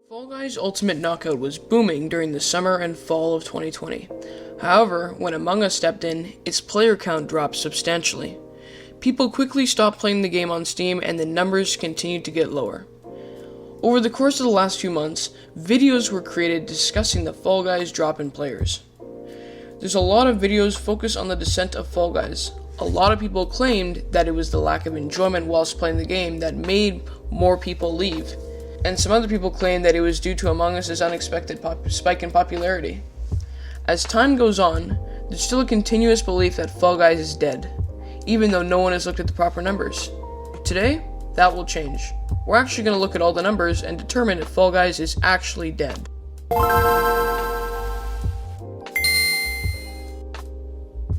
Fall Guys Ultimate Knockout was booming during the summer and fall of 2020. However, when Among Us stepped in, its player count dropped substantially. People quickly stopped playing the game on Steam and the numbers continued to get lower. Over the course of the last few months, videos were created discussing the Fall Guys drop in players. There's a lot of videos focused on the descent of Fall Guys. A lot of people claimed that it was the lack of enjoyment whilst playing the game that made more people leave. And some other people claim that it was due to Among Us' unexpected spike in popularity. As time goes on, there's still a continuous belief that Fall Guys is dead, even though no one has looked at the proper numbers. Today, that will change. We're actually going to look at all the numbers and determine if Fall Guys is actually dead.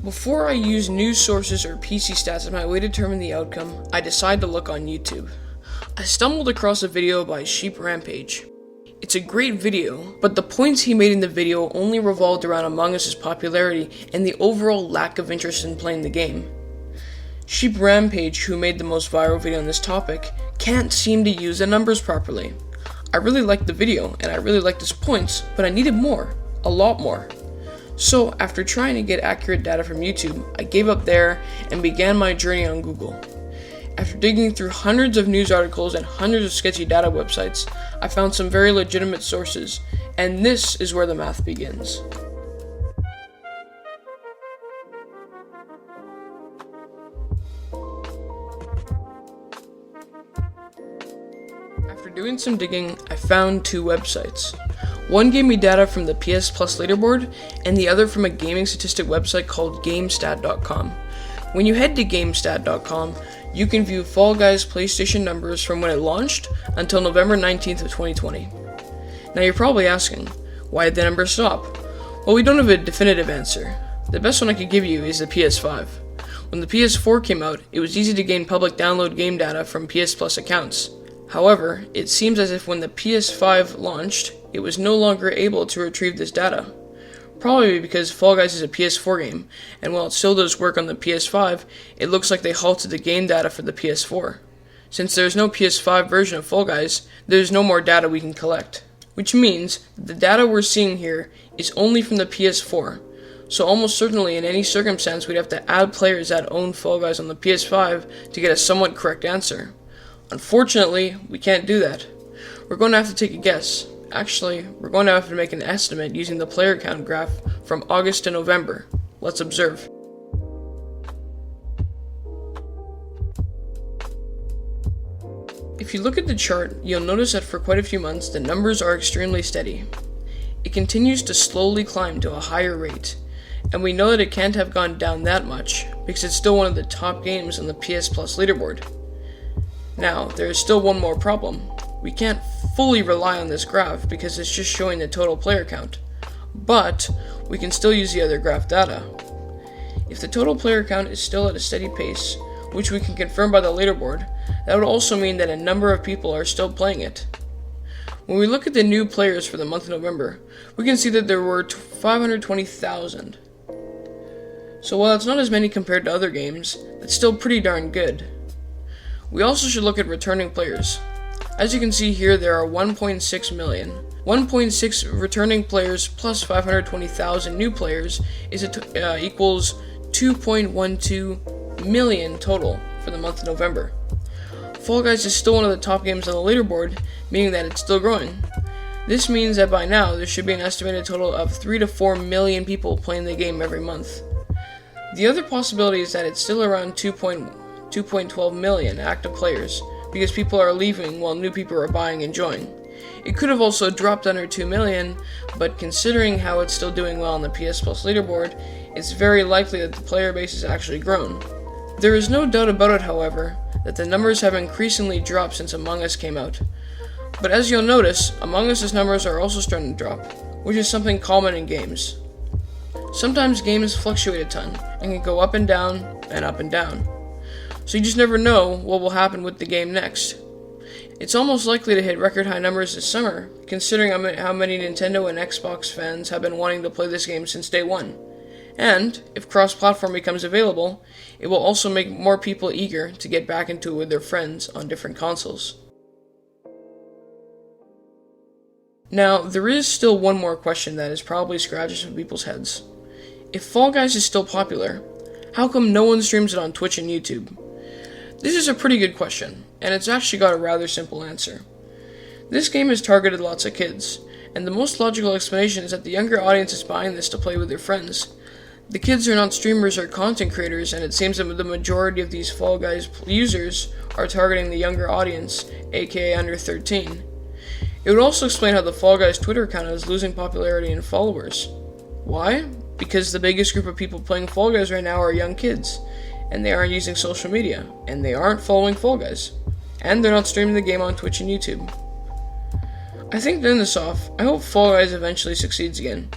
Before I use news sources or PC stats as my way to determine the outcome, I decide to look on YouTube. I stumbled across a video by Sheep Rampage. It's a great video, but the points he made in the video only revolved around Among Us' popularity and the overall lack of interest in playing the game. Sheep Rampage, who made the most viral video on this topic, can't seem to use the numbers properly. I really liked the video, and I really liked his points, but I needed more. A lot more. So, after trying to get accurate data from YouTube, I gave up there and began my journey on Google. After digging through hundreds of news articles and hundreds of sketchy data websites, I found some very legitimate sources, and this is where the math begins. After doing some digging, I found two websites. One gave me data from the PS Plus leaderboard, and the other from a gaming statistic website called GameStat.com. When you head to GameStat.com, you can view Fall Guys' PlayStation numbers from when it launched until November 19th of 2020. Now you're probably asking, why did the numbers stop? Well, we don't have a definitive answer. The best one I could give you is the PS5. When the PS4 came out, it was easy to gain public download game data from PS Plus accounts. However, it seems as if when the PS5 launched, it was no longer able to retrieve this data. Probably because Fall Guys is a PS4 game, and while it still does work on the PS5, it looks like they halted the game data for the PS4. Since there's no PS5 version of Fall Guys, there's no more data we can collect. Which means that the data we're seeing here is only from the PS4, so almost certainly in any circumstance we'd have to add players that own Fall Guys on the PS5 to get a somewhat correct answer. Unfortunately, we can't do that. We're going to have to take a guess. Actually, we're going to have to make an estimate using the player count graph from August to November. Let's observe. If you look at the chart, you'll notice that for quite a few months, the numbers are extremely steady. It continues to slowly climb to a higher rate, and we know that it can't have gone down that much because it's still one of the top games on the PS Plus leaderboard. Now, there is still one more problem. We can't fully rely on this graph because it's just showing the total player count, but we can still use the other graph data. If the total player count is still at a steady pace, which we can confirm by the leaderboard, that would also mean that a number of people are still playing it. When we look at the new players for the month of November, we can see that there were 520,000. So while it's not as many compared to other games, that's still pretty darn good. We also should look at returning players. As you can see here, there are 1.6 million. 1.6 returning players plus 520,000 new players equals 2.12 million total for the month of November. Fall Guys is still one of the top games on the leaderboard, meaning that it's still growing. This means that by now, there should be an estimated total of 3 to 4 million people playing the game every month. The other possibility is that it's still around 2.12 million active players, because people are leaving while new people are buying and joining. It could have also dropped under 2 million, but considering how it's still doing well on the PS Plus leaderboard, it's very likely that the player base has actually grown. There is no doubt about it, however, that the numbers have increasingly dropped since Among Us came out. But as you'll notice, Among Us' numbers are also starting to drop, which is something common in games. Sometimes games fluctuate a ton, and can go up and down, and up and down. So you just never know what will happen with the game next. It's almost likely to hit record high numbers this summer, considering how many Nintendo and Xbox fans have been wanting to play this game since day one. And, if cross-platform becomes available, it will also make more people eager to get back into it with their friends on different consoles. Now, there is still one more question that is probably scratching some people's heads. If Fall Guys is still popular, how come no one streams it on Twitch and YouTube? This is a pretty good question, and it's actually got a rather simple answer. This game has targeted lots of kids, and the most logical explanation is that the younger audience is buying this to play with their friends. The kids are not streamers or content creators, and it seems that the majority of these Fall Guys users are targeting the younger audience, aka under 13. It would also explain how the Fall Guys Twitter account is losing popularity and followers. Why? Because the biggest group of people playing Fall Guys right now are young kids, and they aren't using social media, and they aren't following Fall Guys, and they're not streaming the game on Twitch and YouTube. I think to end this off, I hope Fall Guys eventually succeeds again.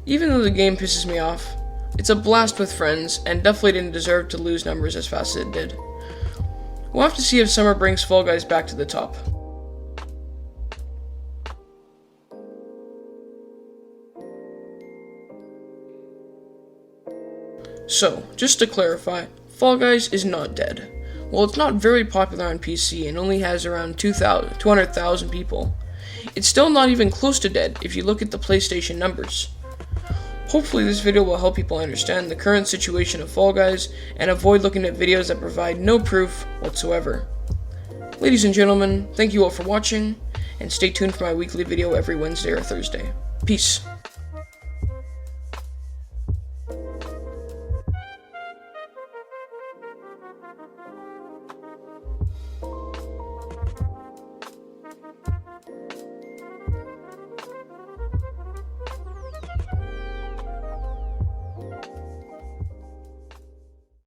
Even though the game pisses me off, it's a blast with friends, and definitely didn't deserve to lose numbers as fast as it did. We'll have to see if summer brings Fall Guys back to the top. So, just to clarify, Fall Guys is not dead. While it's not very popular on PC and only has around 200,000 people, it's still not even close to dead if you look at the PlayStation numbers. Hopefully this video will help people understand the current situation of Fall Guys and avoid looking at videos that provide no proof whatsoever. Ladies and gentlemen, thank you all for watching, and stay tuned for my weekly video every Wednesday or Thursday. Peace.